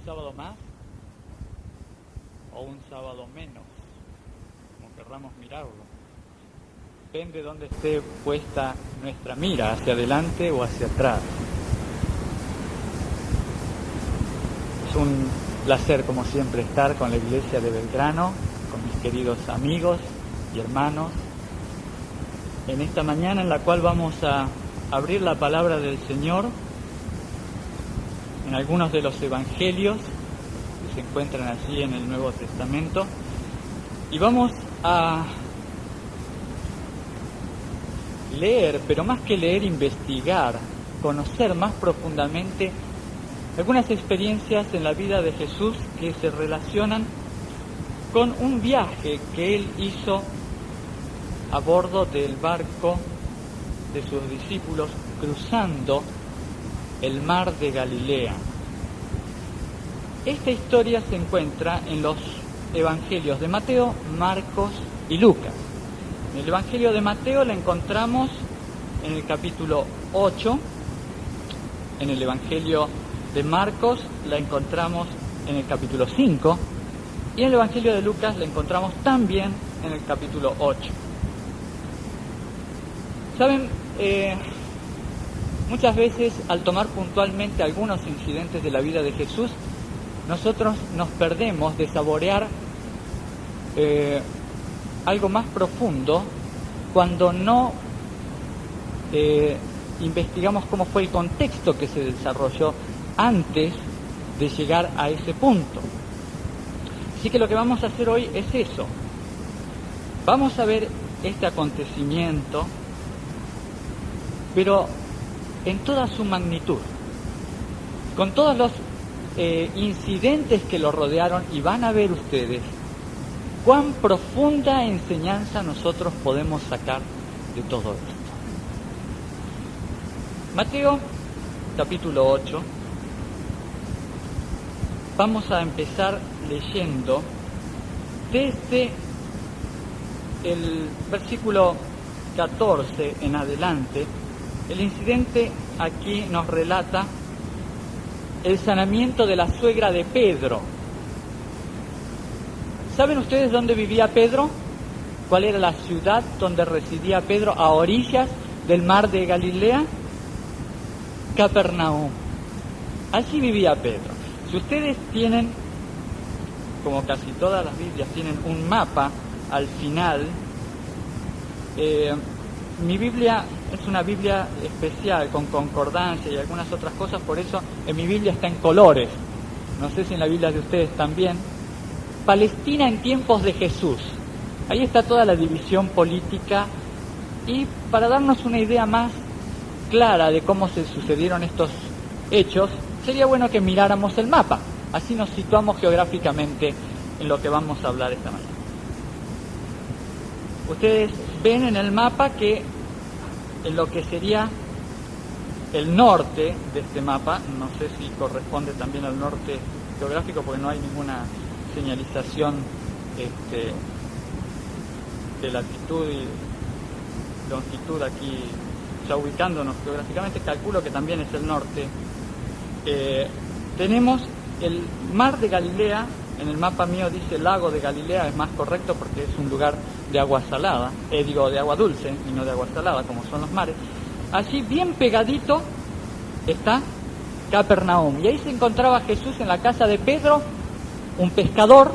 sábado más o un sábado menos, como querramos mirarlo. Depende de dónde esté puesta nuestra mira, hacia adelante o hacia atrás. Es un placer, como siempre, estar con la iglesia de Belgrano, con mis queridos amigos y hermanos, en esta mañana en la cual vamos a abrir la palabra del Señor en algunos de los evangelios que se encuentran allí en el Nuevo Testamento, y vamos a leer, pero más que leer, investigar, conocer más profundamente algunas experiencias en la vida de Jesús que se relacionan con un viaje que Él hizo a bordo del barco de sus discípulos cruzando el mar de Galilea. Esta historia se encuentra en los evangelios de Mateo, Marcos y Lucas. En el evangelio de Mateo la encontramos en el capítulo 8, en el evangelio de Marcos la encontramos en el capítulo 5 y en el evangelio de Lucas la encontramos también en el capítulo 8. Saben, muchas veces al tomar puntualmente algunos incidentes de la vida de Jesús, nosotros nos perdemos de saborear algo más profundo cuando no investigamos cómo fue el contexto que se desarrolló antes de llegar a ese punto. Así que lo que vamos a hacer hoy es eso. Vamos a ver este acontecimiento, pero en toda su magnitud, con todos los incidentes que lo rodearon, y van a ver ustedes cuán profunda enseñanza nosotros podemos sacar de todo esto. Mateo, capítulo 8. Vamos a empezar leyendo desde el versículo 14 en adelante. El incidente aquí nos relata el sanamiento de la suegra de Pedro. ¿Saben ustedes dónde vivía Pedro? ¿Cuál era la ciudad donde residía Pedro a orillas del mar de Galilea? Capernaum. Allí vivía Pedro. Si ustedes tienen, como casi todas las Biblias, tienen un mapa al final, mi Biblia es una Biblia especial, con concordancia y algunas otras cosas, por eso en mi Biblia está en colores. No sé si en la Biblia de ustedes también. Palestina en tiempos de Jesús. Ahí está toda la división política, y para darnos una idea más clara de cómo se sucedieron estos hechos, sería bueno que miráramos el mapa. Así nos situamos geográficamente en lo que vamos a hablar esta mañana. Ustedes ven en el mapa que en lo que sería el norte de este mapa, no sé si corresponde también al norte geográfico porque no hay ninguna señalización de latitud y longitud aquí, ya ubicándonos geográficamente, calculo que también es el norte. Tenemos el mar de Galilea. En el mapa mío dice lago de Galilea, es más correcto porque es un lugar de agua salada, de agua dulce y no de agua salada como son los mares. Allí bien pegadito está Capernaum, y ahí se encontraba Jesús en la casa de Pedro, un pescador,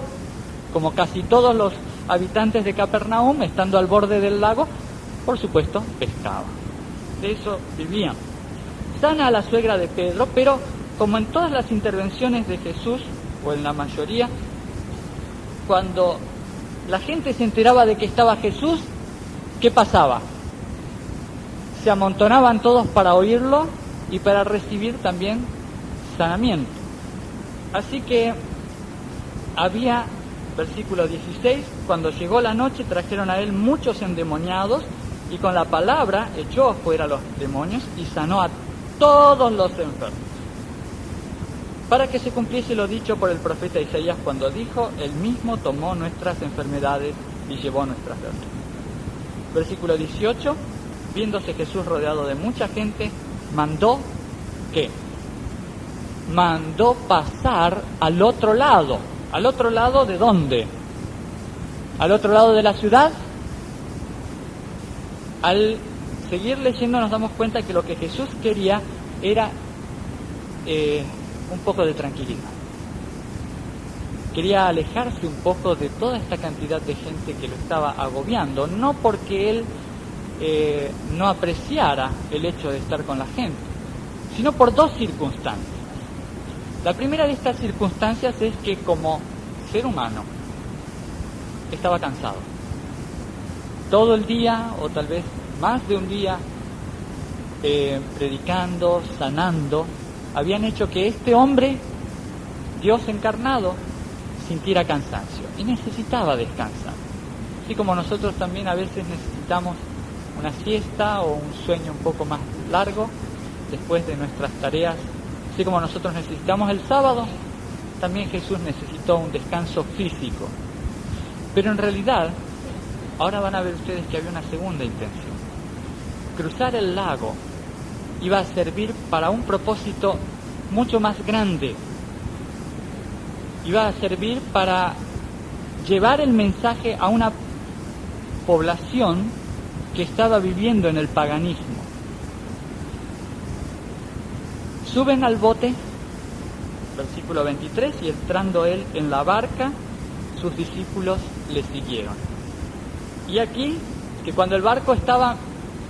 como casi todos los habitantes de Capernaum, estando al borde del lago, por supuesto, pescaba. De eso vivían. Sana a la suegra de Pedro, pero como en todas las intervenciones de Jesús, o en la mayoría, cuando la gente se enteraba de que estaba Jesús, ¿qué pasaba? Se amontonaban todos para oírlo y para recibir también sanamiento. Así que había, versículo 16, cuando llegó la noche trajeron a él muchos endemoniados, y con la palabra echó afuera los demonios y sanó a todos los enfermos, para que se cumpliese lo dicho por el profeta Isaías cuando dijo: Él mismo tomó nuestras enfermedades y llevó nuestras deudas. Versículo 18, viéndose Jesús rodeado de mucha gente, mandó que mandó pasar al otro lado. ¿Al otro lado de dónde? ¿Al otro lado de la ciudad? Al seguir leyendo nos damos cuenta que lo que Jesús quería era un poco de tranquilidad. Quería alejarse un poco de toda esta cantidad de gente que lo estaba agobiando, no porque él no apreciara el hecho de estar con la gente, sino por dos circunstancias. La primera de estas circunstancias es que como ser humano estaba cansado. Todo el día, o tal vez más de un día, predicando, sanando, habían hecho que este hombre, Dios encarnado, sintiera cansancio y necesitaba descansar. Así como nosotros también a veces necesitamos una siesta o un sueño un poco más largo después de nuestras tareas, así como nosotros necesitamos el sábado, también Jesús necesitó un descanso físico. Pero en realidad, ahora van a ver ustedes que había una segunda intención. Cruzar el lago iba a servir para un propósito mucho más grande. Iba a servir para llevar el mensaje a una población que estaba viviendo en el paganismo. Suben al bote, versículo 23, y entrando él en la barca, sus discípulos le siguieron. Y aquí, que cuando el barco estaba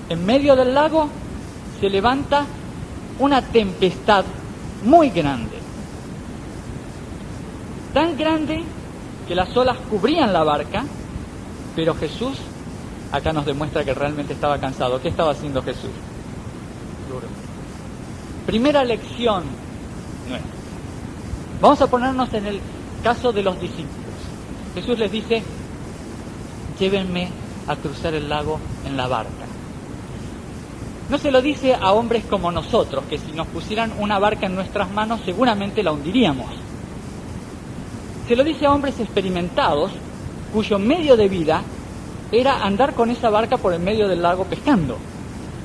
en medio del lago, se levanta una tempestad muy grande. Tan grande que las olas cubrían la barca, pero Jesús acá nos demuestra que realmente estaba cansado. ¿Qué estaba haciendo Jesús? Primera lección nuestra. Vamos a ponernos en el caso de los discípulos. Jesús les dice: llévenme a cruzar el lago en la barca. No se lo dice a hombres como nosotros, que si nos pusieran una barca en nuestras manos seguramente la hundiríamos. Se lo dice a hombres experimentados, cuyo medio de vida era andar con esa barca por el medio del lago pescando.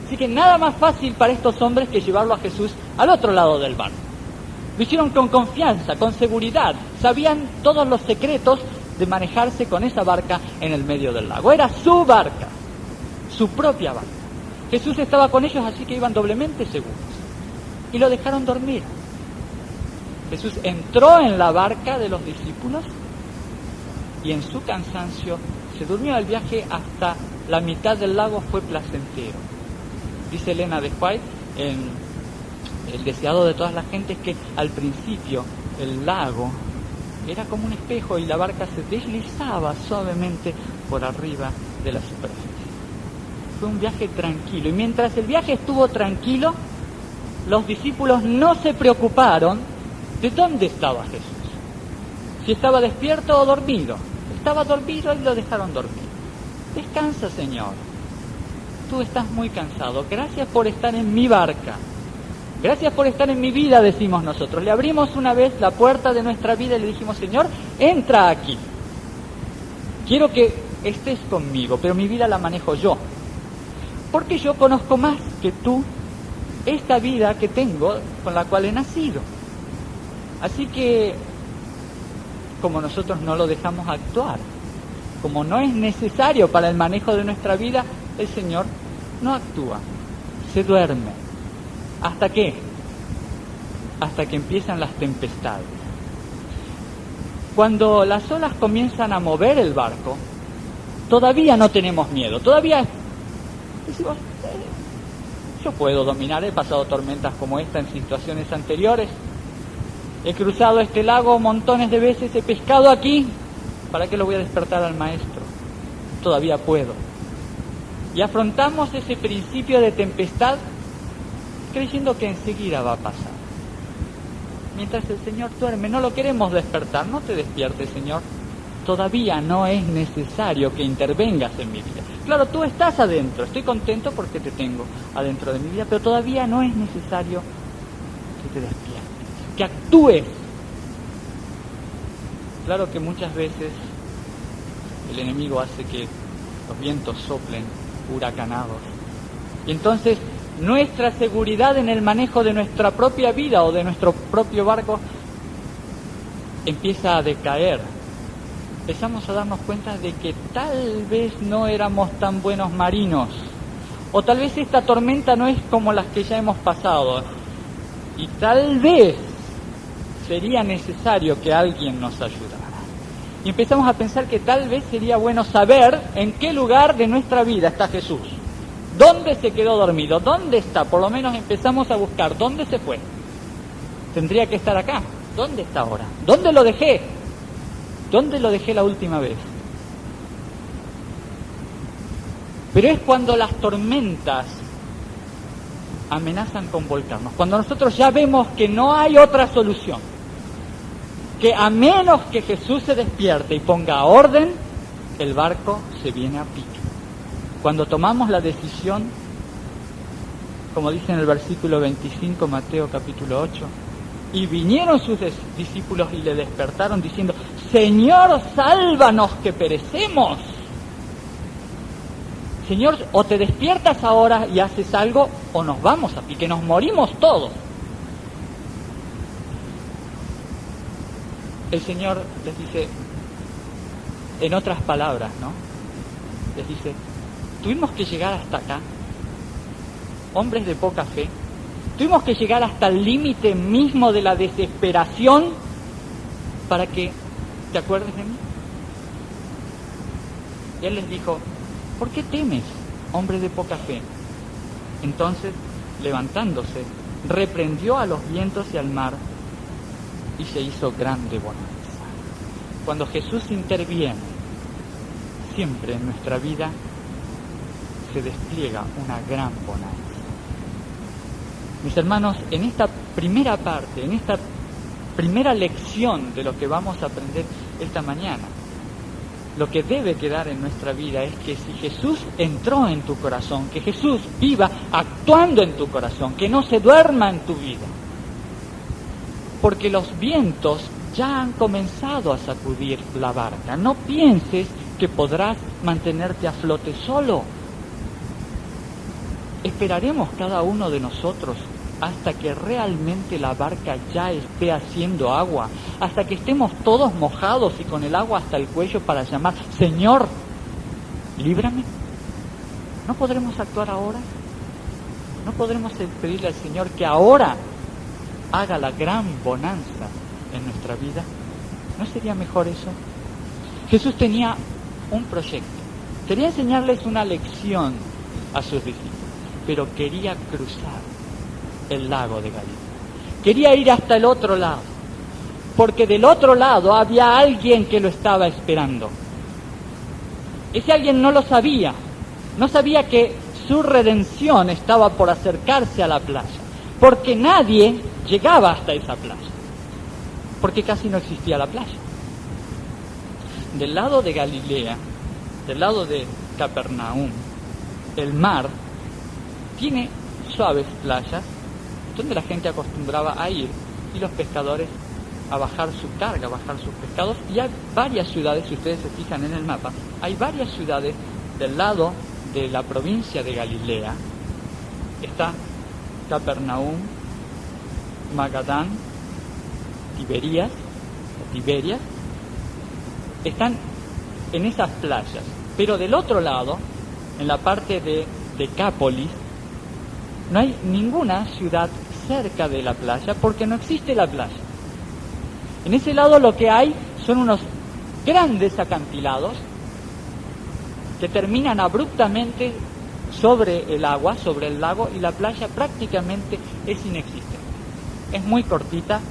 Así que nada más fácil para estos hombres que llevarlo a Jesús al otro lado del barco. Lo hicieron con confianza, con seguridad. Sabían todos los secretos de manejarse con esa barca en el medio del lago. Era su barca, su propia barca. Jesús estaba con ellos, así que iban doblemente seguros. Y lo dejaron dormir. Jesús entró en la barca de los discípulos y en su cansancio se durmió. El viaje hasta la mitad del lago fue placentero. Dice Elena de White en El deseado de todas las gentes que al principio el lago era como un espejo y la barca se deslizaba suavemente por arriba de la superficie. Fue un viaje tranquilo, y mientras el viaje estuvo tranquilo, los discípulos no se preocuparon de dónde estaba Jesús. Si estaba despierto o dormido. Estaba dormido y lo dejaron dormir. Descansa, Señor. Tú estás muy cansado. Gracias por estar en mi barca. Gracias por estar en mi vida, decimos nosotros. Le abrimos una vez la puerta de nuestra vida y le dijimos: Señor, entra aquí. Quiero que estés conmigo, pero mi vida la manejo yo. Porque yo conozco más que tú esta vida que tengo, con la cual he nacido. Así que, como nosotros no lo dejamos actuar, como no es necesario para el manejo de nuestra vida, el Señor no actúa, se duerme. ¿Hasta qué? Hasta que empiezan las tempestades. Cuando las olas comienzan a mover el barco, todavía no tenemos miedo, todavía decimos: yo puedo dominar, he pasado tormentas como esta en situaciones anteriores, he cruzado este lago montones de veces, he pescado aquí, ¿para qué lo voy a despertar al maestro? Todavía puedo. Y afrontamos ese principio de tempestad creyendo que enseguida va a pasar. Mientras el Señor duerme, no lo queremos despertar. No te despiertes, Señor. Todavía no es necesario que intervengas en mi vida. Claro, tú estás adentro. Estoy contento porque te tengo adentro de mi vida, pero todavía no es necesario que te despiertes, que actúes. Claro que muchas veces el enemigo hace que los vientos soplen huracanados. Y entonces nuestra seguridad en el manejo de nuestra propia vida o de nuestro propio barco empieza a decaer. Empezamos a darnos cuenta de que tal vez no éramos tan buenos marinos, o tal vez esta tormenta no es como las que ya hemos pasado, y tal vez sería necesario que alguien nos ayudara. Y empezamos a pensar que tal vez sería bueno saber en qué lugar de nuestra vida está Jesús. ¿Dónde se quedó dormido? ¿Dónde está? Por lo menos empezamos a buscar. ¿Dónde se fue? Tendría que estar acá. ¿Dónde está ahora? ¿Dónde lo dejé? ¿Dónde lo dejé la última vez? Pero es cuando las tormentas amenazan con volcarnos, cuando nosotros ya vemos que no hay otra solución, que a menos que Jesús se despierte y ponga orden, el barco se viene a pique. Cuando tomamos la decisión, como dice en el versículo 25, Mateo capítulo 8, y vinieron sus discípulos y le despertaron diciendo: Señor, sálvanos que perecemos. Señor, o te despiertas ahora y haces algo, o nos vamos a pique, nos morimos todos. El Señor les dice, en otras palabras, ¿no? Les dice: tuvimos que llegar hasta acá, hombres de poca fe, tuvimos que llegar hasta el límite mismo de la desesperación para que te acuerdes de mí. Y Él les dijo: ¿por qué temes, hombre de poca fe? Entonces, levantándose, reprendió a los vientos y al mar, y se hizo grande bonanza. Cuando Jesús interviene, siempre en nuestra vida se despliega una gran bonanza. Mis hermanos, en esta primera parte, en esta primera lección de lo que vamos a aprender esta mañana, lo que debe quedar en nuestra vida es que si Jesús entró en tu corazón, que Jesús viva actuando en tu corazón, que no se duerma en tu vida. Porque los vientos ya han comenzado a sacudir la barca. No pienses que podrás mantenerte a flote solo. Esperaremos cada uno de nosotros hasta que realmente la barca ya esté haciendo agua, hasta que estemos todos mojados y con el agua hasta el cuello para llamar: Señor, líbrame. ¿No podremos actuar ahora? ¿No podremos pedirle al Señor que ahora haga la gran bonanza en nuestra vida? ¿No sería mejor eso? Jesús tenía un proyecto, quería enseñarles una lección a sus discípulos, pero quería cruzar el lago de Galilea. Quería ir hasta el otro lado, porque del otro lado había alguien que lo estaba esperando. Ese alguien no lo sabía, no sabía que su redención estaba por acercarse a la playa, porque nadie llegaba hasta esa playa, porque casi no existía la playa. Del lado de Galilea, del lado de Capernaum, el mar tiene suaves playas donde la gente acostumbraba a ir y los pescadores a bajar su carga, a bajar sus pescados. Y hay varias ciudades, si ustedes se fijan en el mapa, hay varias ciudades del lado de la provincia de Galilea. Está Capernaum, Magadán, Tiberias, están en esas playas. Pero del otro lado, en la parte de Decápolis, no hay ninguna ciudad cerca de la playa porque no existe la playa. En ese lado lo que hay son unos grandes acantilados que terminan abruptamente sobre el agua, sobre el lago, y la playa prácticamente es inexistente. Es muy cortita,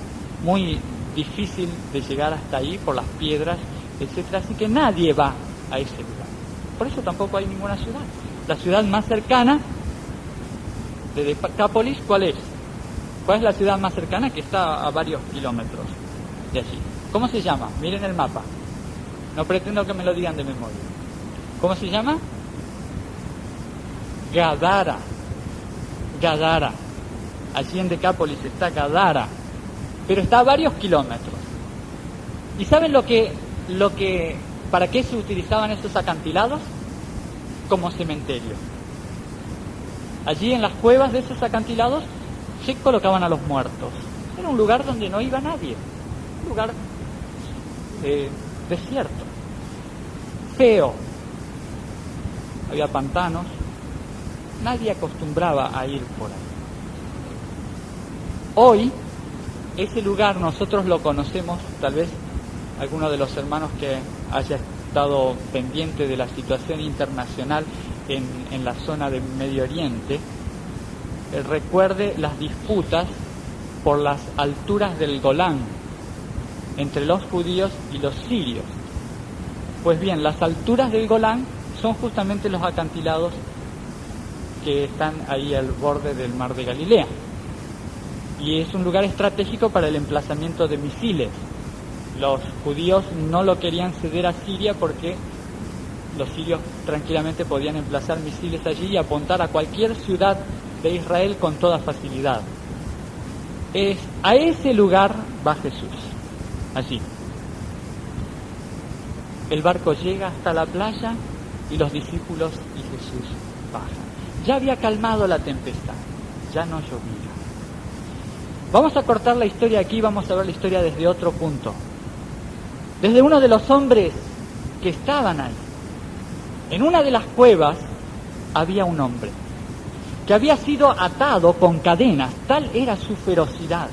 muy difícil de llegar hasta ahí por las piedras, etcétera, así que nadie va a ese lugar. Por eso tampoco hay ninguna ciudad. La ciudad más cercana de Decápolis, ¿cuál es? ¿Cuál es la ciudad más cercana? Que está a varios kilómetros de allí. ¿Cómo se llama? Miren el mapa. No pretendo que me lo digan de memoria. ¿Cómo se llama? Gadara. Gadara. Allí en Decápolis está Gadara. Pero está a varios kilómetros. ¿Y saben para qué se utilizaban esos acantilados? Como cementerio. Allí en las cuevas de esos acantilados se colocaban a los muertos. Era un lugar donde no iba nadie, un lugar desierto, feo. Había pantanos, nadie acostumbraba a ir por ahí. Hoy, ese lugar nosotros lo conocemos, tal vez alguno de los hermanos que haya estado pendiente de la situación internacional en la zona de Medio Oriente, recuerde las disputas por las alturas del Golán entre los judíos y los sirios. Pues bien, las alturas del Golán son justamente los acantilados que están ahí al borde del mar de Galilea. Y es un lugar estratégico para el emplazamiento de misiles. Los judíos no lo querían ceder a Siria porque los sirios tranquilamente podían emplazar misiles allí y apuntar a cualquier ciudad de Israel con toda facilidad. A ese lugar va Jesús, allí. El barco llega hasta la playa y los discípulos y Jesús bajan. Ya había calmado la tempestad, ya no llovía. Vamos a cortar la historia aquí, vamos a ver la historia desde otro punto. Desde uno de los hombres que estaban ahí. En una de las cuevas había un hombre que había sido atado con cadenas, tal era su ferocidad.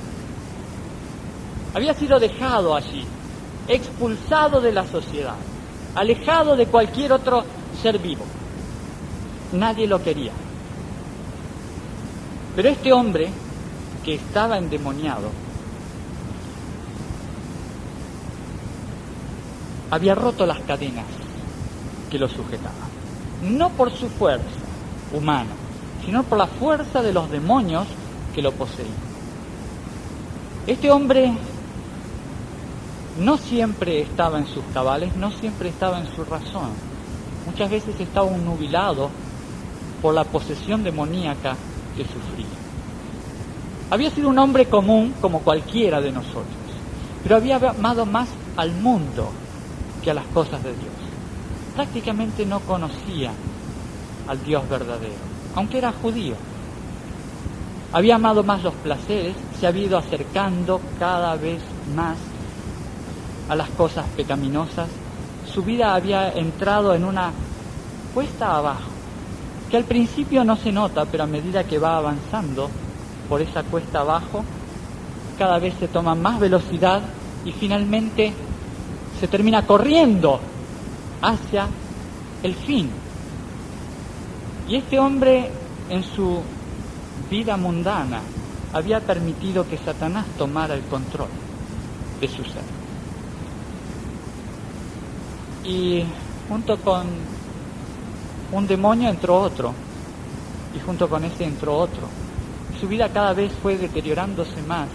Había sido dejado allí, expulsado de la sociedad, alejado de cualquier otro ser vivo. Nadie lo quería. Pero este hombre, que estaba endemoniado, había roto las cadenas que lo sujetaban. No por su fuerza humana, sino por la fuerza de los demonios que lo poseían. Este hombre no siempre estaba en sus cabales, no siempre estaba en su razón. Muchas veces estaba nubilado por la posesión demoníaca que sufría. Había sido un hombre común como cualquiera de nosotros, pero había amado más al mundo que a las cosas de Dios. Prácticamente no conocía al Dios verdadero, aunque era judío. Había amado más los placeres, se había ido acercando cada vez más a las cosas pecaminosas. Su vida había entrado en una cuesta abajo, que al principio no se nota, pero a medida que va avanzando por esa cuesta abajo, cada vez se toma más velocidad y finalmente se termina corriendo hacia el fin. Y este hombre, en su vida mundana, había permitido que Satanás tomara el control de su ser. Y junto con un demonio entró otro, y junto con ese entró otro. Su vida cada vez fue deteriorándose más,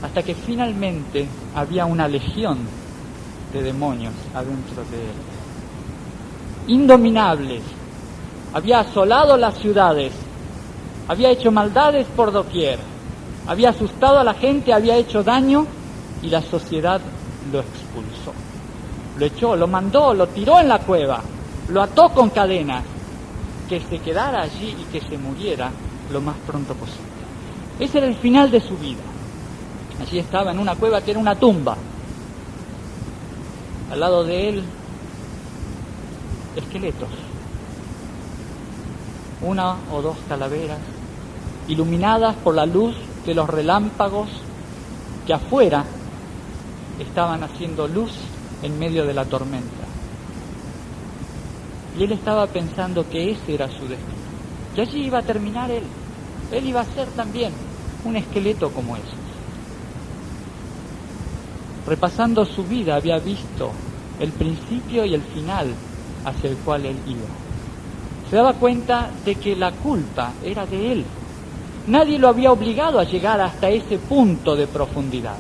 hasta que finalmente había una legión de demonios adentro de él. Indominables. Había asolado las ciudades, había hecho maldades por doquier, había asustado a la gente, había hecho daño y la sociedad lo expulsó. Lo echó, lo mandó, lo tiró en la cueva, lo ató con cadenas, que se quedara allí y que se muriera lo más pronto posible. Ese era el final de su vida. Allí estaba en una cueva que era una tumba. Al lado de él, esqueletos. Una o dos calaveras, iluminadas por la luz de los relámpagos que afuera estaban haciendo luz en medio de la tormenta. Y él estaba pensando que ese era su destino. Y allí iba a terminar él. Él iba a ser también un esqueleto como esos. Repasando su vida, había visto el principio y el final hacia el cual él iba. Se daba cuenta de que la culpa era de él. Nadie lo había obligado a llegar hasta ese punto de profundidad,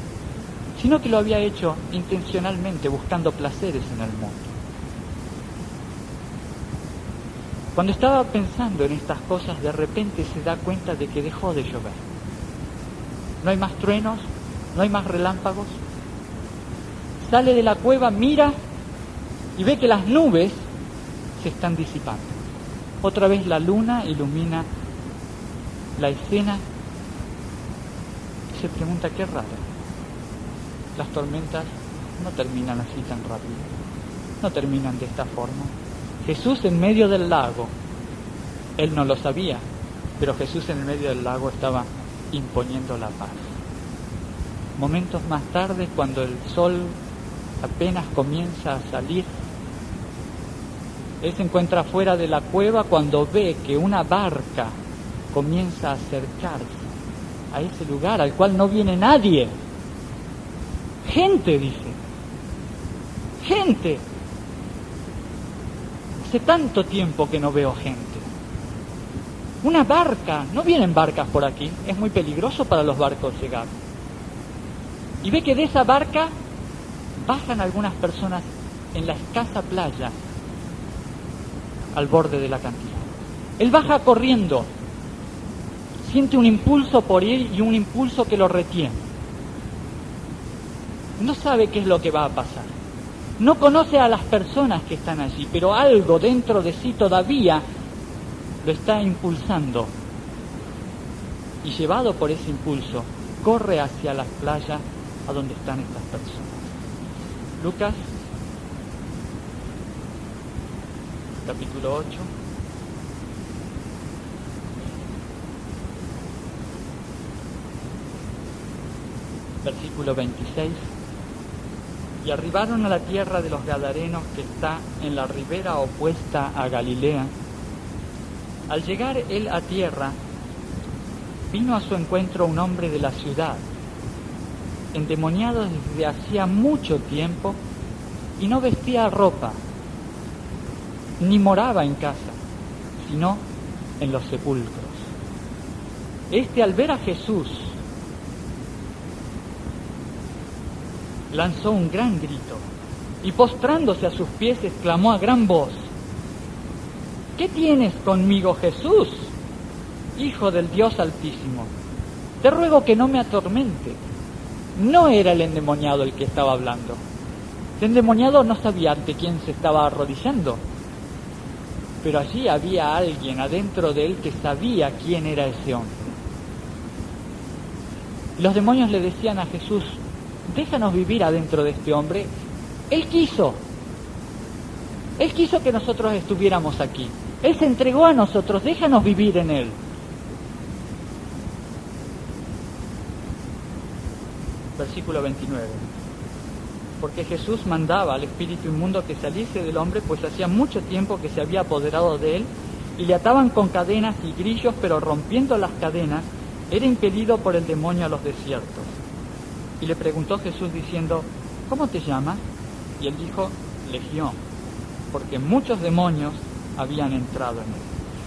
sino que lo había hecho intencionalmente, buscando placeres en el mundo. Cuando estaba pensando en estas cosas, de repente se da cuenta de que dejó de llover. No hay más truenos, no hay más relámpagos. Sale de la cueva, mira y ve que las nubes se están disipando. Otra vez la luna ilumina la escena y se pregunta: qué raro, las tormentas no terminan así tan rápido, no terminan de esta forma. Jesús en medio del lago, él no lo sabía, pero Jesús en el medio del lago estaba imponiendo la paz. Momentos más tarde, cuando el sol apenas comienza a salir, él se encuentra fuera de la cueva cuando ve que una barca comienza a acercarse a ese lugar al cual no viene nadie. Gente, dice. Gente. Hace tanto tiempo que no veo gente. Una barca. No vienen barcas por aquí. Es muy peligroso para los barcos llegar. Y ve que de esa barca bajan algunas personas en la escasa playa al borde del acantilado. Él baja corriendo, siente un impulso por ir y un impulso que lo retiene. No sabe qué es lo que va a pasar. No conoce a las personas que están allí, pero algo dentro de sí todavía lo está impulsando. Y llevado por ese impulso, corre hacia la playa a donde están estas personas. Lucas, capítulo 8. Versículo 26. Y arribaron a la tierra de los Gadarenos, que está en la ribera opuesta a Galilea. Al llegar él a tierra, vino a su encuentro un hombre de la ciudad, endemoniado desde hacía mucho tiempo, y no vestía ropa, ni moraba en casa, sino en los sepulcros. Este, al ver a Jesús, lanzó un gran grito y, postrándose a sus pies, exclamó a gran voz: ¿qué tienes conmigo, Jesús, Hijo del Dios Altísimo? Te ruego que no me atormente. No era el endemoniado el que estaba hablando. El endemoniado no sabía ante quién se estaba arrodillando, pero allí había alguien adentro de él que sabía quién era ese hombre. Los demonios le decían a Jesús: déjanos vivir adentro de este hombre. Él quiso que nosotros estuviéramos aquí. Él se entregó a nosotros, déjanos vivir en él. Versículo 29. Porque Jesús mandaba al espíritu inmundo que saliese del hombre, pues hacía mucho tiempo que se había apoderado de él, y le ataban con cadenas y grillos, pero rompiendo las cadenas, era impelido por el demonio a los desiertos. Y le preguntó Jesús diciendo: ¿cómo te llamas? Y él dijo: Legión, porque muchos demonios habían entrado en él.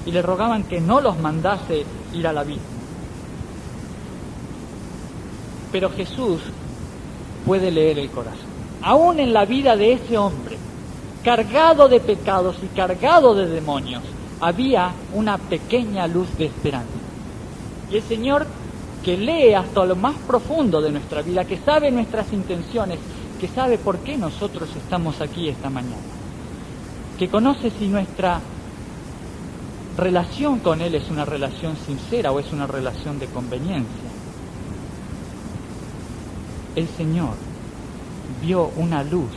Y le rogaban que no los mandase ir al abismo. Pero Jesús puede leer el corazón. Aún en la vida de ese hombre, cargado de pecados y cargado de demonios, había una pequeña luz de esperanza. Y el Señor, que lee hasta lo más profundo de nuestra vida, que sabe nuestras intenciones, que sabe por qué nosotros estamos aquí esta mañana, que conoce si nuestra relación con Él es una relación sincera o es una relación de conveniencia. El Señor vio una luz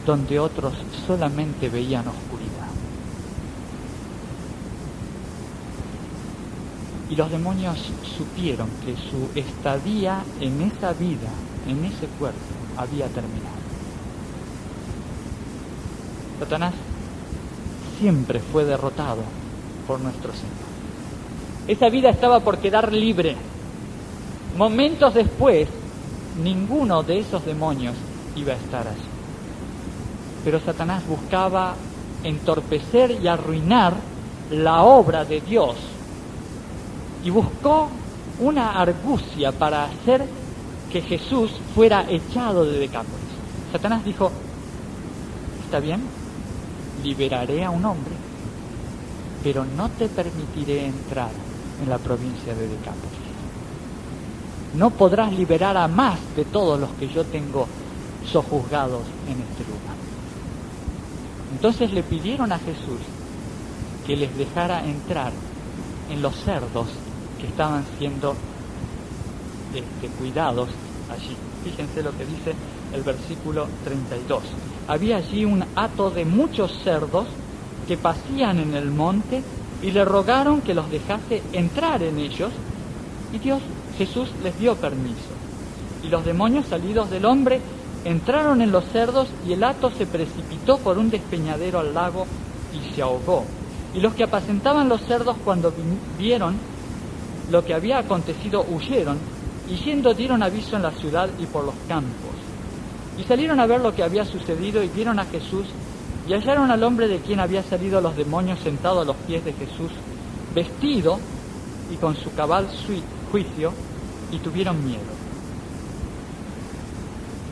donde otros solamente veían oscuridad. Y los demonios supieron que su estadía en esa vida, en ese cuerpo, había terminado. Satanás siempre fue derrotado por nuestro Señor. Esa vida estaba por quedar libre. Momentos después, ninguno de esos demonios iba a estar allí. Pero Satanás buscaba entorpecer y arruinar la obra de Dios. Y buscó una argucia para hacer que Jesús fuera echado de Decápolis. Satanás dijo: está bien, liberaré a un hombre, pero no te permitiré entrar en la provincia de Decápolis. No podrás liberar a más de todos los que yo tengo sojuzgados en este lugar. Entonces le pidieron a Jesús que les dejara entrar en los cerdos que estaban siendo cuidados allí. Fíjense lo que dice el versículo 32. Había allí un hato de muchos cerdos que pasían en el monte y le rogaron que los dejase entrar en ellos, y Jesús les dio permiso. Y los demonios salidos del hombre entraron en los cerdos, y el hato se precipitó por un despeñadero al lago y se ahogó. Y los que apacentaban los cerdos, cuando vieron lo que había acontecido, huyeron, y yendo dieron aviso en la ciudad y por los campos. Y salieron a ver lo que había sucedido, y vieron a Jesús, y hallaron al hombre de quien había salido los demonios sentado a los pies de Jesús, vestido y con su cabal juicio, y tuvieron miedo.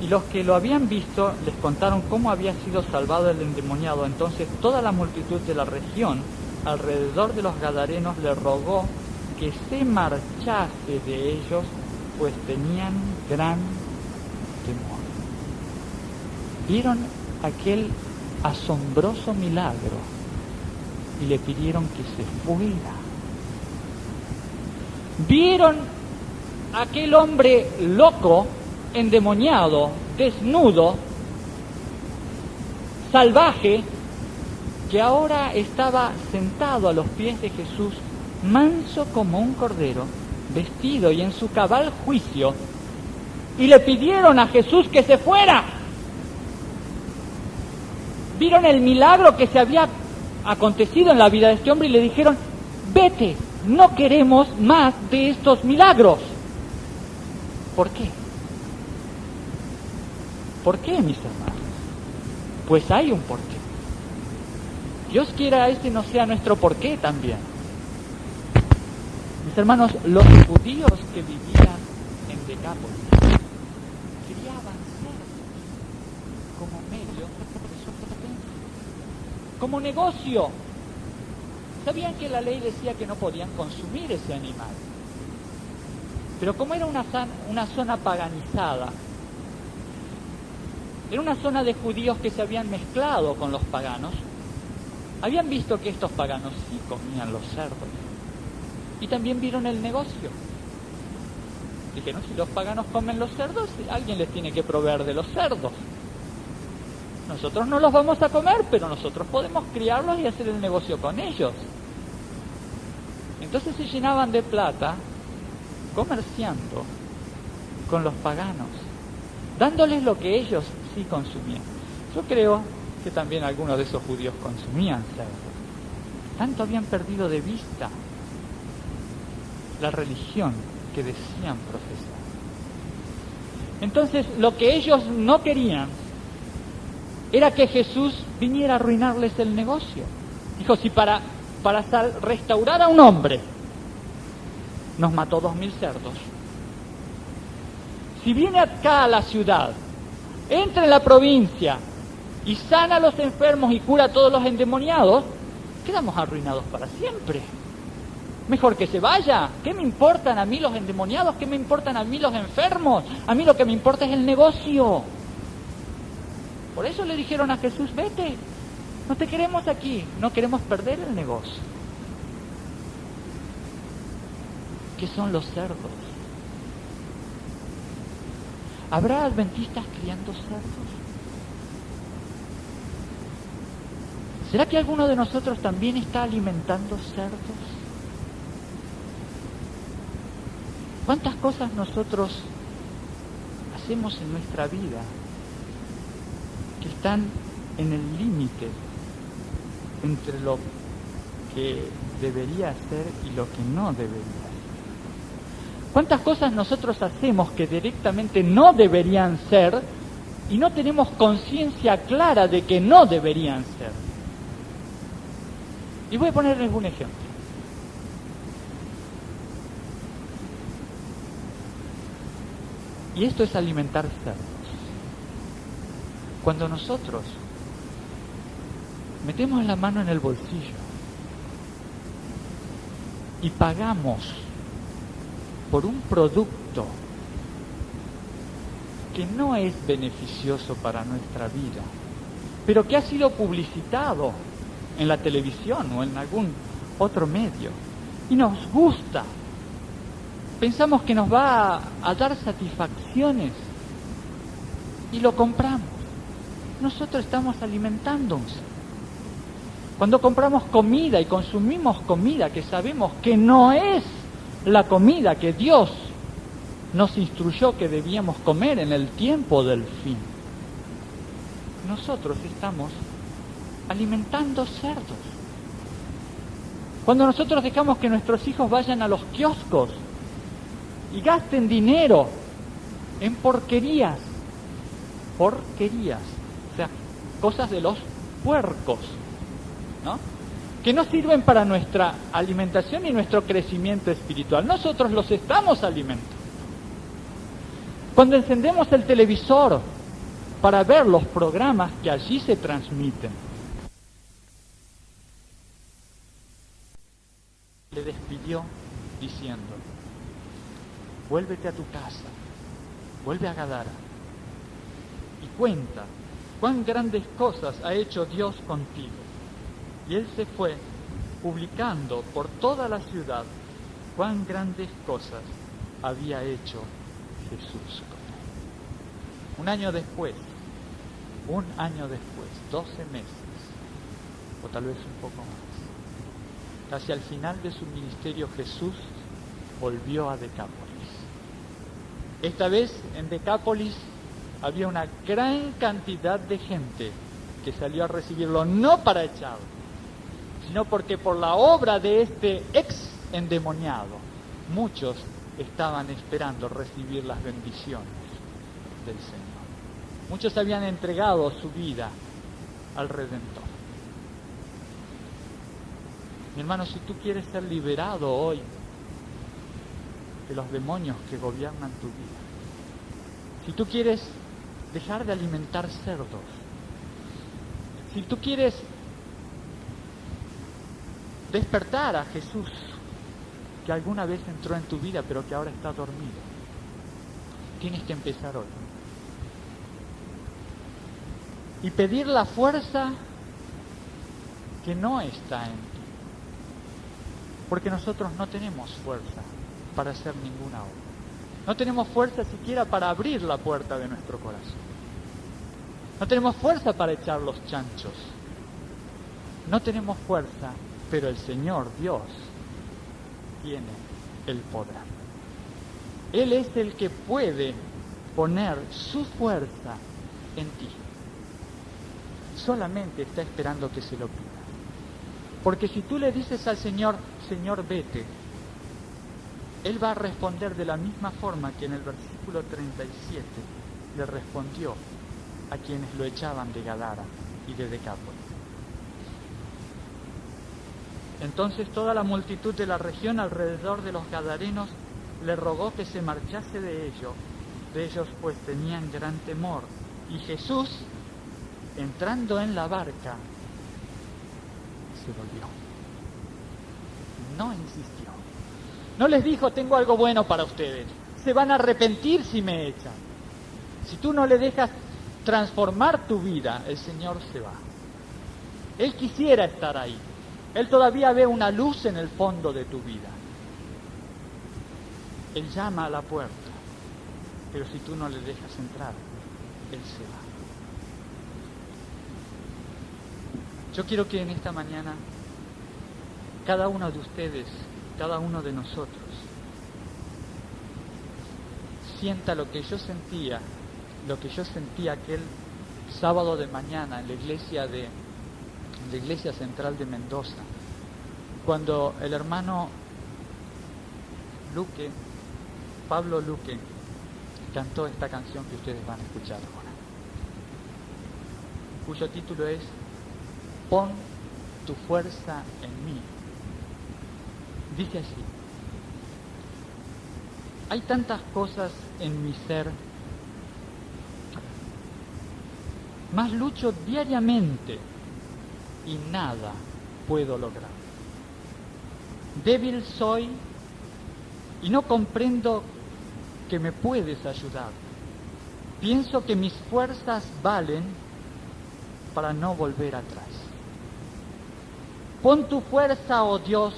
Y los que lo habían visto les contaron cómo había sido salvado el endemoniado. Entonces toda la multitud de la región alrededor de los gadarenos le rogó que se marchase de ellos, pues tenían gran temor. Vieron aquel asombroso milagro y le pidieron que se fuera. Vieron aquel hombre loco, endemoniado, desnudo, salvaje, que ahora estaba sentado a los pies de Jesús, manso como un cordero, vestido y en su cabal juicio, y le pidieron a Jesús que se fuera. Vieron el milagro que se había acontecido en la vida de este hombre y le dijeron: vete, no queremos más de estos milagros. ¿Por qué? ¿Por qué, mis hermanos? Pues hay un porqué. Dios quiera ese no sea nuestro porqué también. Mis hermanos, los judíos que vivían en Decápolis criaban cerdos como medio de subsistencia, como negocio. Sabían que la ley decía que no podían consumir ese animal, pero como era una zona paganizada, era una zona de judíos que se habían mezclado con los paganos, habían visto que estos paganos sí comían los cerdos, y también vieron el negocio. Dijeron: si los paganos comen los cerdos, alguien les tiene que proveer de los cerdos. Nosotros no los vamos a comer, pero nosotros podemos criarlos y hacer el negocio con ellos. Entonces se llenaban de plata comerciando con los paganos, dándoles lo que ellos sí consumían. Yo creo que también algunos de esos judíos consumían cerdos. Tanto habían perdido de vista la religión que decían profesar. Entonces, lo que ellos no querían era que Jesús viniera a arruinarles el negocio. Dijo: si para restaurar a un hombre nos mató 2.000 cerdos, si viene acá a la ciudad, entra en la provincia y sana a los enfermos y cura a todos los endemoniados, quedamos arruinados para siempre. Mejor que se vaya. ¿Qué me importan a mí los endemoniados? ¿Qué me importan a mí los enfermos? A mí lo que me importa es el negocio. Por eso le dijeron a Jesús: vete, no te queremos aquí, no queremos perder el negocio. ¿Qué son los cerdos? ¿Habrá adventistas criando cerdos? ¿Será que alguno de nosotros también está alimentando cerdos? ¿Cuántas cosas nosotros hacemos en nuestra vida que están en el límite entre lo que debería ser y lo que no debería ser? ¿Cuántas cosas nosotros hacemos que directamente no deberían ser y no tenemos conciencia clara de que no deberían ser? Y voy a ponerles un ejemplo. Y esto es alimentar cerdos. Cuando nosotros metemos la mano en el bolsillo y pagamos por un producto que no es beneficioso para nuestra vida, pero que ha sido publicitado en la televisión o en algún otro medio, y nos gusta pensamos que nos va a dar satisfacciones y lo compramos. Nosotros estamos alimentando un ser. Cuando compramos comida y consumimos comida que sabemos que no es la comida que Dios nos instruyó que debíamos comer en el tiempo del fin, nosotros estamos alimentando cerdos. Cuando nosotros dejamos que nuestros hijos vayan a los kioscos y gasten dinero en porquerías, o sea, cosas de los puercos, ¿no? Que no sirven para nuestra alimentación y nuestro crecimiento espiritual. Nosotros los estamos alimentando. Cuando encendemos el televisor para ver los programas que allí se transmiten, le despidió diciendo: vuélvete a tu casa, vuelve a Gadara y cuenta cuán grandes cosas ha hecho Dios contigo. Y él se fue publicando por toda la ciudad cuán grandes cosas había hecho Jesús con él. Un año después, 12 meses, o tal vez un poco más, casi al final de su ministerio, Jesús volvió a Decápolis. Esta vez en Decápolis había una gran cantidad de gente que salió a recibirlo, no para echarlo, sino porque por la obra de este ex endemoniado, muchos estaban esperando recibir las bendiciones del Señor. Muchos habían entregado su vida al Redentor. Mi hermano, si tú quieres ser liberado hoy de los demonios que gobiernan tu vida, si tú quieres dejar de alimentar cerdos, si tú quieres despertar a Jesús que alguna vez entró en tu vida pero que ahora está dormido, tienes que empezar hoy y pedir la fuerza que no está en ti, porque nosotros no tenemos fuerza para hacer ninguna obra, no tenemos fuerza siquiera para abrir la puerta de nuestro corazón, no tenemos fuerza para echar los chanchos, no tenemos fuerza, pero el Señor Dios tiene el poder. Él es el que puede poner su fuerza en ti. Solamente está esperando que se lo pida. Porque si tú le dices al Señor, Señor, vete, Él va a responder de la misma forma que en el versículo 37 le respondió a quienes lo echaban de Gadara y de Decápolis. Entonces toda la multitud de la región alrededor de los gadarenos le rogó que se marchase de ellos pues tenían gran temor. Y Jesús, entrando en la barca, se volvió. No insistió. No les dijo, tengo algo bueno para ustedes. Se van a arrepentir si me echan. Si tú no le dejas transformar tu vida, el Señor se va. Él quisiera estar ahí. Él todavía ve una luz en el fondo de tu vida. Él llama a la puerta, pero si tú no le dejas entrar, Él se va. Yo quiero que en esta mañana, cada uno de ustedes, cada uno de nosotros, sienta lo que yo sentí aquel sábado de mañana en la iglesia central de Mendoza, cuando el hermano Pablo Luque, cantó esta canción que ustedes van a escuchar ahora, cuyo título es Pon tu fuerza en mí. Dice así: hay tantas cosas en mi ser, mas lucho diariamente y nada puedo lograr. Débil soy y no comprendo que me puedes ayudar. Pienso que mis fuerzas valen para no volver atrás. Pon tu fuerza, oh Dios,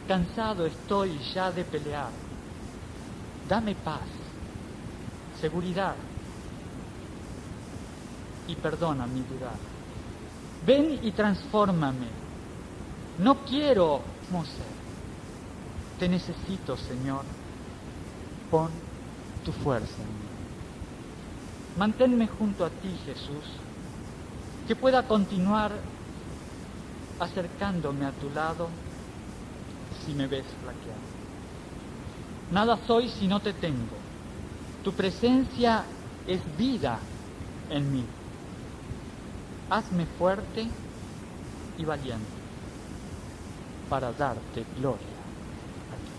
cansado estoy ya de pelear. Dame paz, seguridad y perdona mi dudar. Ven y transfórmame. No quiero no ser. Te necesito, Señor. Pon tu fuerza en mí. Manténme junto a ti, Jesús, que pueda continuar acercándome a tu lado si me ves flaquear. Nada soy si no te tengo. Tu presencia es vida en mí. Hazme fuerte y valiente para darte gloria a ti.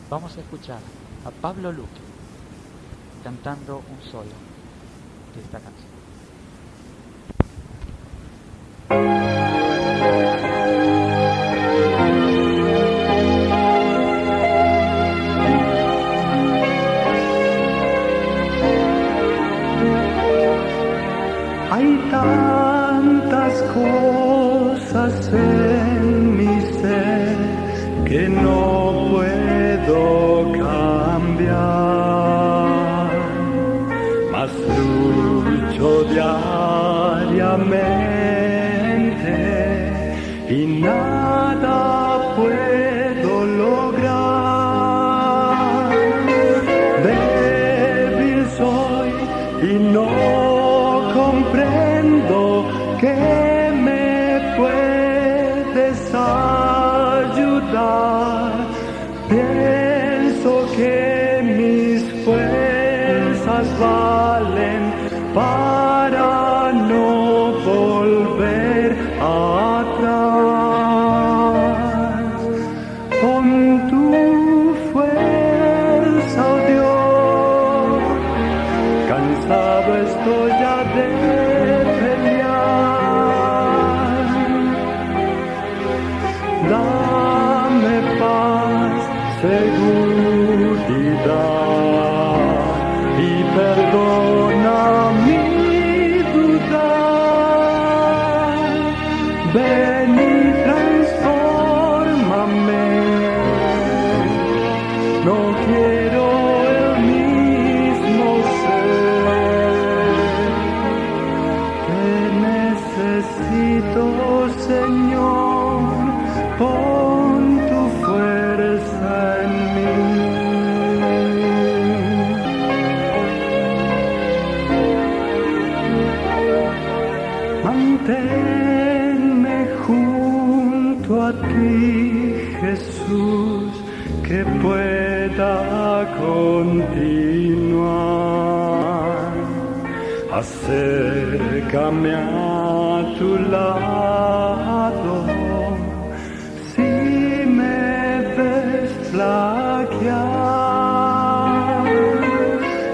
Vamos a escuchar a Pablo Luque cantando un solo de esta canción. Hay tantas cosas en mi ser que no puedo cambiar, mas lucho diariamente y nada puedo lograr. Débil soy y no comprendo que me puedes ayudar. Pienso que mis fuerzas valen para no volver atrás. Con tu fuerza, oh Dios, cansado estoy ya de pelear. Dame paz, seguridad y perdona mi dudar. Ven y transfórmame. No quiero el mismo ser. Te necesito, Señor, pon tu fuerza en mí. Manténme junto a ti, Jesús, que pueda continuar. Acércame a tu lado si me ves flaquear.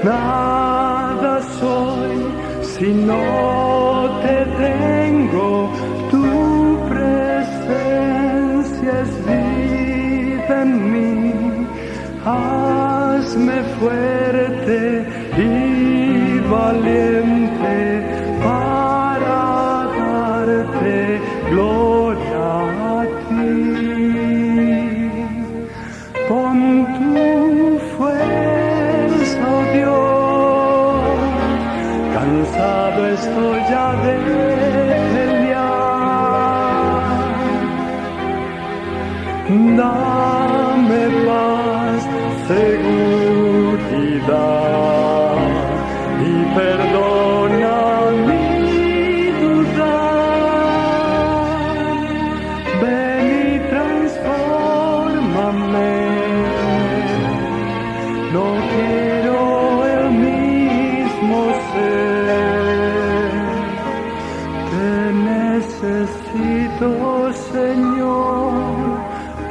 Nada soy si no te tengo. Tu presencia es vida en mí. Hazme fuerte y valiente para darte gloria a ti. Pon tu fuerza, oh Dios, cansado estoy ya de pelear. Dame paz, seguridad y perdona mi dudar. Ven y transfórmame. No quiero el mismo ser. Te necesito, Señor,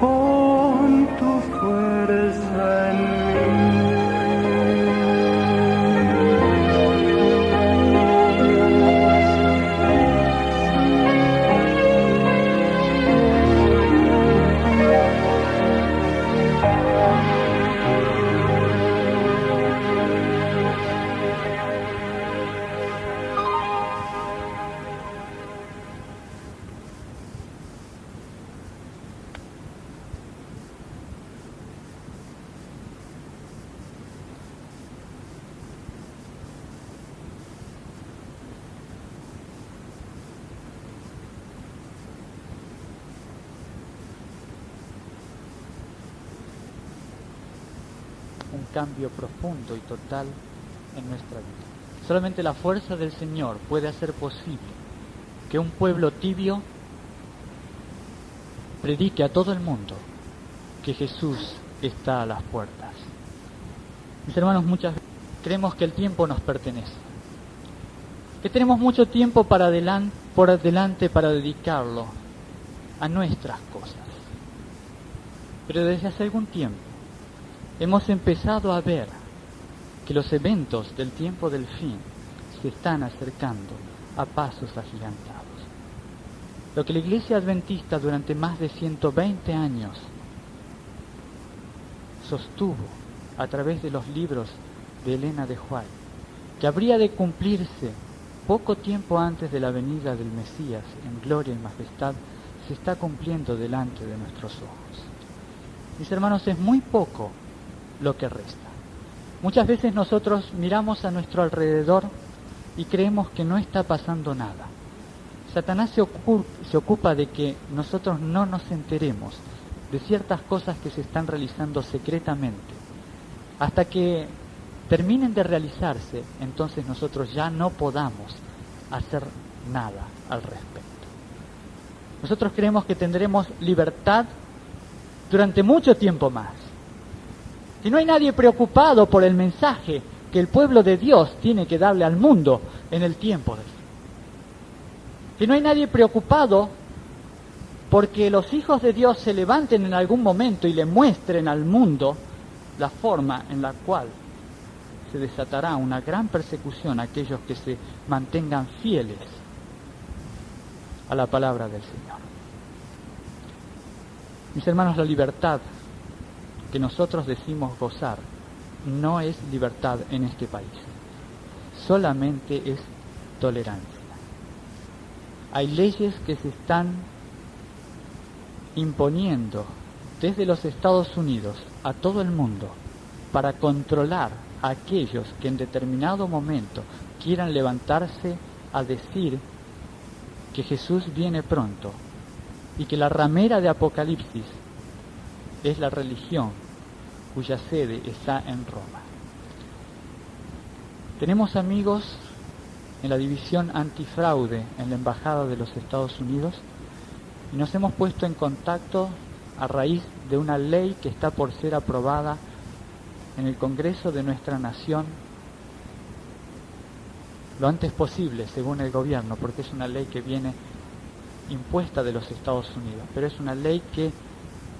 pon tu fuerza en mí. un cambio profundo y total en nuestra vida. Solamente la fuerza del Señor puede hacer posible que un pueblo tibio predique a todo el mundo que Jesús está a las puertas. Mis hermanos, muchas veces creemos que el tiempo nos pertenece, que tenemos mucho tiempo por delante para dedicarlo a nuestras cosas. Pero desde hace algún tiempo hemos empezado a ver que los eventos del tiempo del fin se están acercando a pasos agigantados. Lo que la Iglesia Adventista durante más de 120 años sostuvo a través de los libros de Elena de White, que habría de cumplirse poco tiempo antes de la venida del Mesías en gloria y majestad, se está cumpliendo delante de nuestros ojos. Mis hermanos, es muy poco lo que resta. Muchas veces nosotros miramos a nuestro alrededor y creemos que no está pasando nada. Satanás se ocupa de que nosotros no nos enteremos de ciertas cosas que se están realizando secretamente. Hasta que terminen de realizarse, entonces nosotros ya no podamos hacer nada al respecto. Nosotros creemos que tendremos libertad durante mucho tiempo más. Si no hay nadie preocupado por el mensaje que el pueblo de Dios tiene que darle al mundo en el tiempo del fin. Si no hay nadie preocupado porque los hijos de Dios se levanten en algún momento y le muestren al mundo la forma en la cual se desatará una gran persecución a aquellos que se mantengan fieles a la palabra del Señor. Mis hermanos, la libertad que nosotros decimos gozar no es libertad en este país, solamente es tolerancia. Hay leyes que se están imponiendo desde los Estados Unidos a todo el mundo para controlar a aquellos que en determinado momento quieran levantarse a decir que Jesús viene pronto y que la ramera de Apocalipsis es la religión cuya sede está en Roma. Tenemos amigos en la división antifraude en la Embajada de los Estados Unidos y nos hemos puesto en contacto a raíz de una ley que está por ser aprobada en el Congreso de nuestra nación lo antes posible, según el gobierno, porque es una ley que viene impuesta de los Estados Unidos, pero es una ley que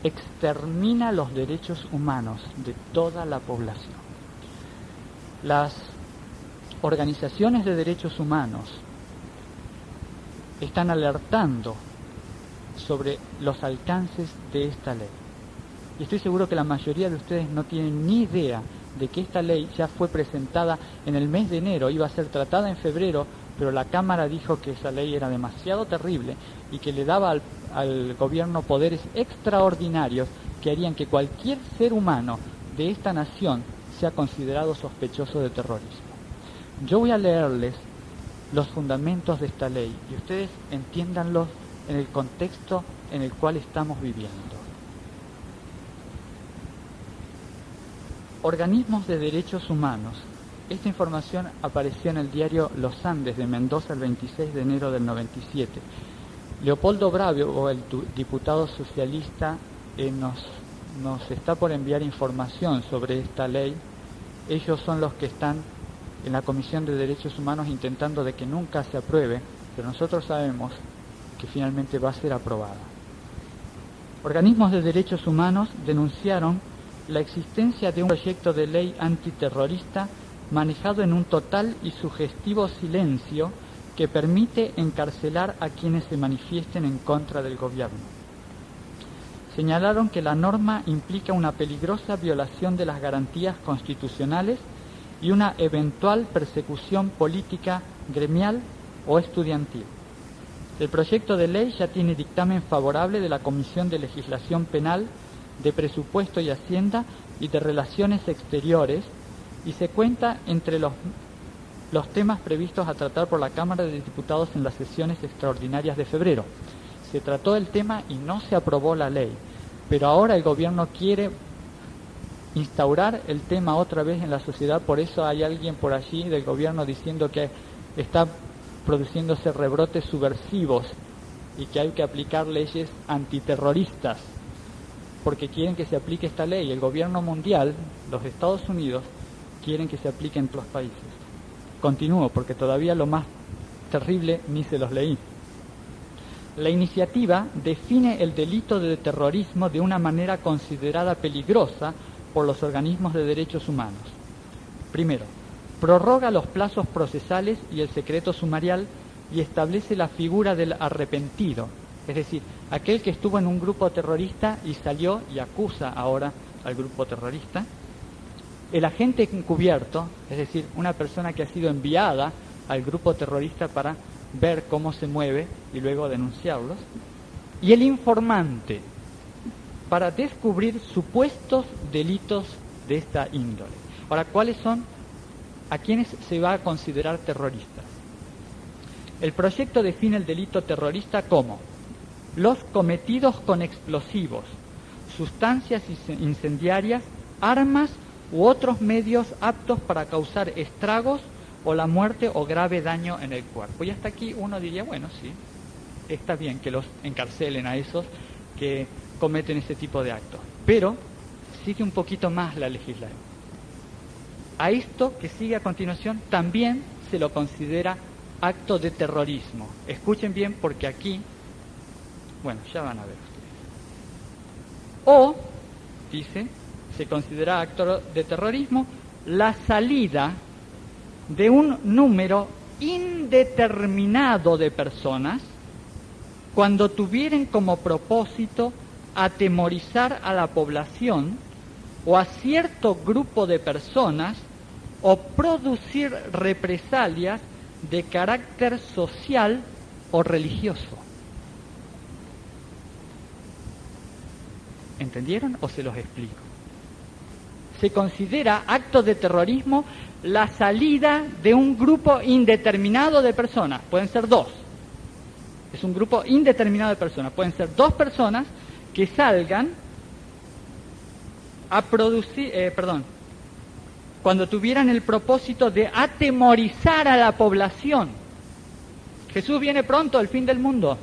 extermina los derechos humanos de toda la población. Las organizaciones de derechos humanos están alertando sobre los alcances de esta ley. Y estoy seguro que la mayoría de ustedes no tienen ni idea de que esta ley ya fue presentada en el mes de enero, iba a ser tratada en febrero, pero la Cámara dijo que esa ley era demasiado terrible y que le daba al gobierno poderes extraordinarios que harían que cualquier ser humano de esta nación sea considerado sospechoso de terrorismo. Yo voy a leerles los fundamentos de esta ley y ustedes entiéndanlos en el contexto en el cual estamos viviendo. Organismos de derechos humanos. Esta información apareció en el diario Los Andes de Mendoza el 26 de enero del 97. Leopoldo Bravio, el diputado socialista, nos está por enviar información sobre esta ley. Ellos son los que están en la Comisión de Derechos Humanos intentando de que nunca se apruebe, pero nosotros sabemos que finalmente va a ser aprobada. Organismos de derechos humanos denunciaron la existencia de un proyecto de ley antiterrorista manejado en un total y sugestivo silencio que permite encarcelar a quienes se manifiesten en contra del gobierno. Señalaron que la norma implica una peligrosa violación de las garantías constitucionales y una eventual persecución política, gremial o estudiantil. El proyecto de ley ya tiene dictamen favorable de la Comisión de Legislación Penal, de Presupuesto y Hacienda y de Relaciones Exteriores, y se cuenta entre los temas previstos a tratar por la Cámara de Diputados en las sesiones extraordinarias de febrero. Se trató el tema y no se aprobó la ley, pero ahora el gobierno quiere instaurar el tema otra vez en la sociedad. Por eso hay alguien por allí del gobierno diciendo que está produciéndose rebrotes subversivos y que hay que aplicar leyes antiterroristas, porque quieren que se aplique esta ley. El gobierno mundial, los Estados Unidos, quieren que se aplique en todos los países. Continúo, porque todavía lo más terrible ni se los leí. La iniciativa define el delito de terrorismo de una manera considerada peligrosa por los organismos de derechos humanos. Primero, prorroga los plazos procesales y el secreto sumarial y establece la figura del arrepentido, es decir, aquel que estuvo en un grupo terrorista y salió y acusa ahora al grupo terrorista. El agente encubierto, es decir, una persona que ha sido enviada al grupo terrorista para ver cómo se mueve y luego denunciarlos. Y el informante, para descubrir supuestos delitos de esta índole. Ahora, ¿cuáles son? ¿A quiénes se va a considerar terroristas? El proyecto define el delito terrorista como los cometidos con explosivos, sustancias incendiarias, armas u otros medios aptos para causar estragos o la muerte o grave daño en el cuerpo. Y hasta aquí uno diría, bueno, sí, está bien que los encarcelen a esos que cometen ese tipo de actos. Pero sigue un poquito más la legislación. A esto que sigue a continuación también se lo considera acto de terrorismo. Escuchen bien, porque aquí, bueno, ya van a ver ustedes. O, dice, se considera acto de terrorismo la salida de un número indeterminado de personas cuando tuvieran como propósito atemorizar a la población o a cierto grupo de personas o producir represalias de carácter social o religioso. ¿Entendieron o se los explico? Se considera acto de terrorismo la salida de un grupo indeterminado de personas. Pueden ser dos. Es un grupo indeterminado de personas. Pueden ser dos personas que salgan a producir, cuando tuvieran el propósito de atemorizar a la población. Jesús viene pronto, el fin del mundo.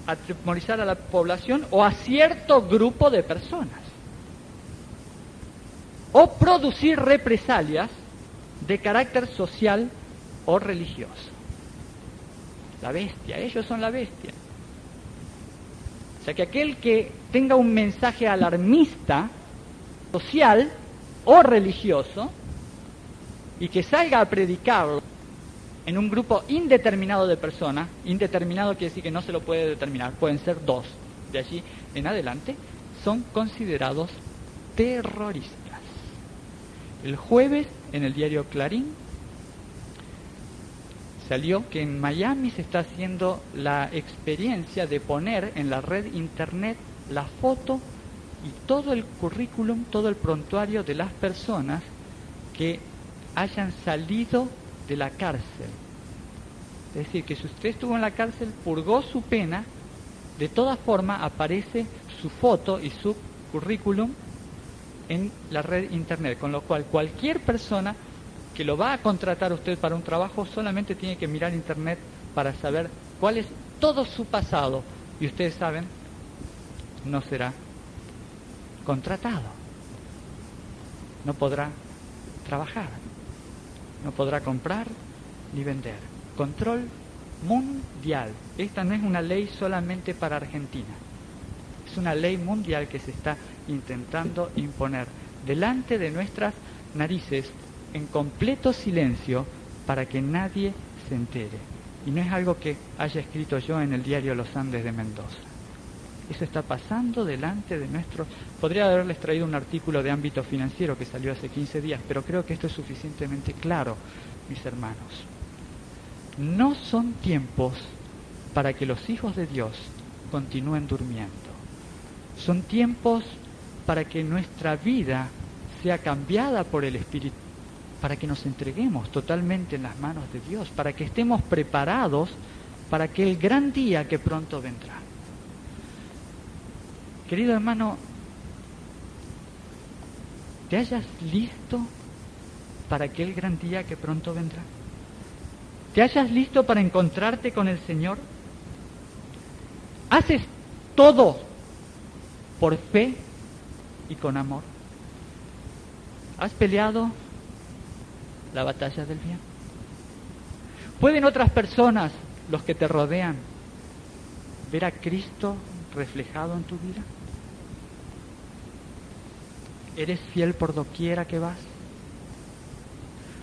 Atemorizar a la población o a cierto grupo de personas. O producir represalias de carácter social o religioso. La bestia, ellos son la bestia. O sea que aquel que tenga un mensaje alarmista, social o religioso, y que salga a predicarlo en un grupo indeterminado de personas, indeterminado quiere decir que no se lo puede determinar, pueden ser dos, de allí en adelante, son considerados terroristas. El jueves, en el diario Clarín, salió que en Miami se está haciendo la experiencia de poner en la red internet la foto y todo el currículum, todo el prontuario de las personas que hayan salido de la cárcel. Es decir, que si usted estuvo en la cárcel, purgó su pena, de todas formas aparece su foto y su currículum en la red internet, con lo cual cualquier persona que lo va a contratar a usted para un trabajo solamente tiene que mirar internet para saber cuál es todo su pasado, y ustedes saben, no será contratado, no podrá trabajar, no podrá comprar ni vender. Control mundial. Esta no es una ley solamente para Argentina, es una ley mundial que se está intentando imponer delante de nuestras narices en completo silencio para que nadie se entere. Y no es algo que haya escrito yo en el diario Los Andes de Mendoza. Eso está pasando delante de nuestros... Podría haberles traído un artículo de ámbito financiero que salió hace 15 días, pero creo que esto es suficientemente claro, mis hermanos. No son tiempos para que los hijos de Dios continúen durmiendo. Son tiempos para que nuestra vida sea cambiada por el Espíritu, para que nos entreguemos totalmente en las manos de Dios, para que estemos preparados para aquel gran día que pronto vendrá. Querido hermano, te hayas listo para aquel gran día que pronto vendrá. ¿Te hayas listo para encontrarte con el Señor? ¿Haces todo por fe y con amor? ¿Has peleado la batalla del bien? ¿Pueden otras personas, los que te rodean, ver a Cristo reflejado en tu vida? ¿Eres fiel por doquiera que vas?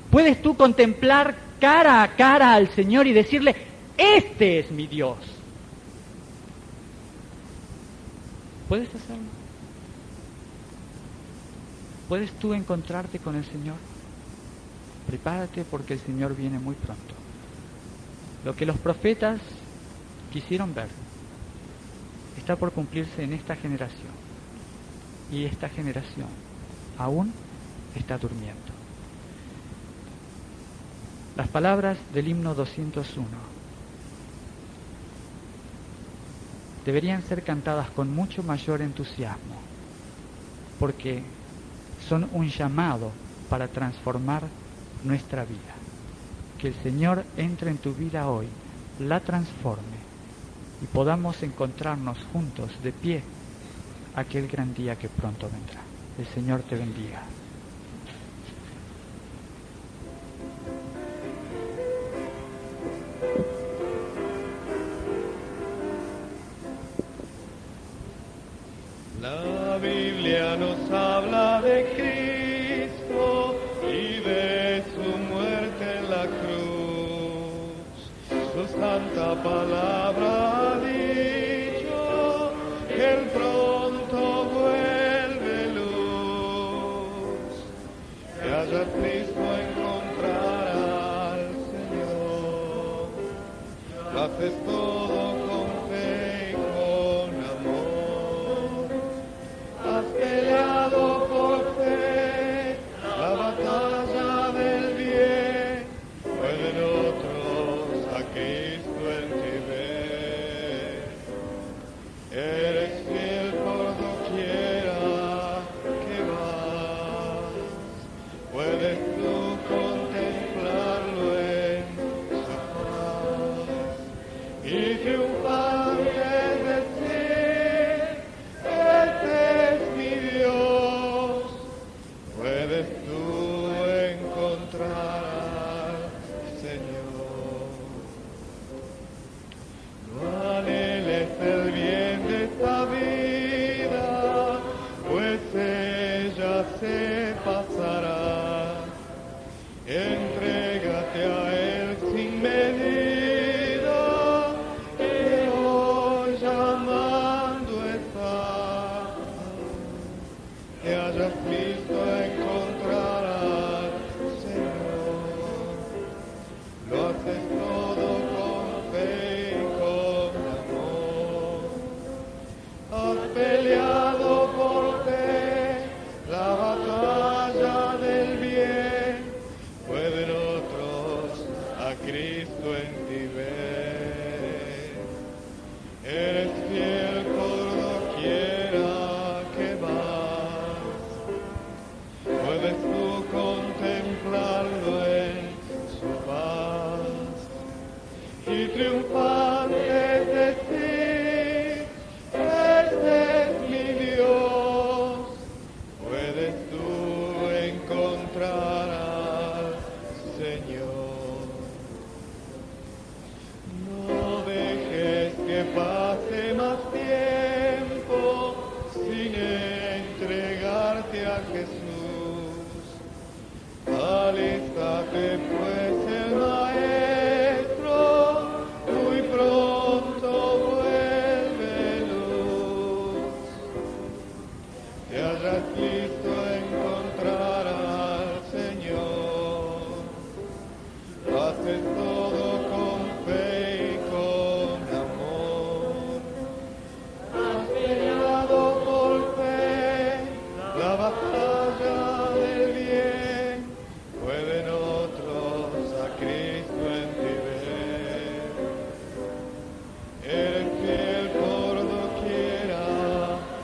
¿Puedes tú contemplar cara a cara al Señor y decirle, este es mi Dios? ¿Puedes hacerlo? ¿Puedes tú encontrarte con el Señor? Prepárate porque el Señor viene muy pronto. Lo que los profetas quisieron ver está por cumplirse en esta generación. Y esta generación aún está durmiendo. Las palabras del himno 201 deberían ser cantadas con mucho mayor entusiasmo, porque son un llamado para transformar nuestra vida. Que el Señor entre en tu vida hoy, la transforme y podamos encontrarnos juntos de pie aquel gran día que pronto vendrá. El Señor te bendiga. La Biblia nos habla de Cristo y de su muerte en la cruz. Su santa palabra ha dicho que Él pronto vuelve luz. Que haya Cristo encontrar al Señor. Lo haces todo con fe y con amor. Has peleado por fe la batalla del bien. Pueden otros a Cristo en ti ver. Eres fiel por doquiera que vas. Puedes tú contemplarlo en su paz y triunfante decir, este es mi Dios. Puedes tú encontrar al Señor. No anheles el bien de esta vida, pues ella se pasará. Entrégate a Él sin medida, que hoy llamando está. Que hayas visto encontrar al Señor. Lo haces todo con fe y con amor. Has peleado por fe la batalla del bien. Pueden otros a Cristo en ti ver. Eres fiel por doquiera que vas. Puedes tú contemplarlo en su paz y triunfante decir, este es mi Dios. Puedes tú encontrar al Señor. No dejes que pase más tiempo sin entregarte a Jesús. Alístate pues el Maestro, muy pronto vuelve luz. Que hayas listo encontrar al Señor. Lo haces todo con fe y con amor. Has peleado por fe la batalla del bien. Pueden otros a Cristo en ti ver. Eres fiel por doquiera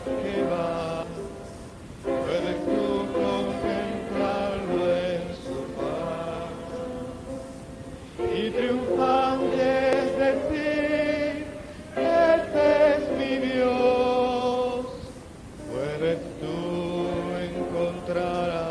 que vas. Puedes tú con encontrarás.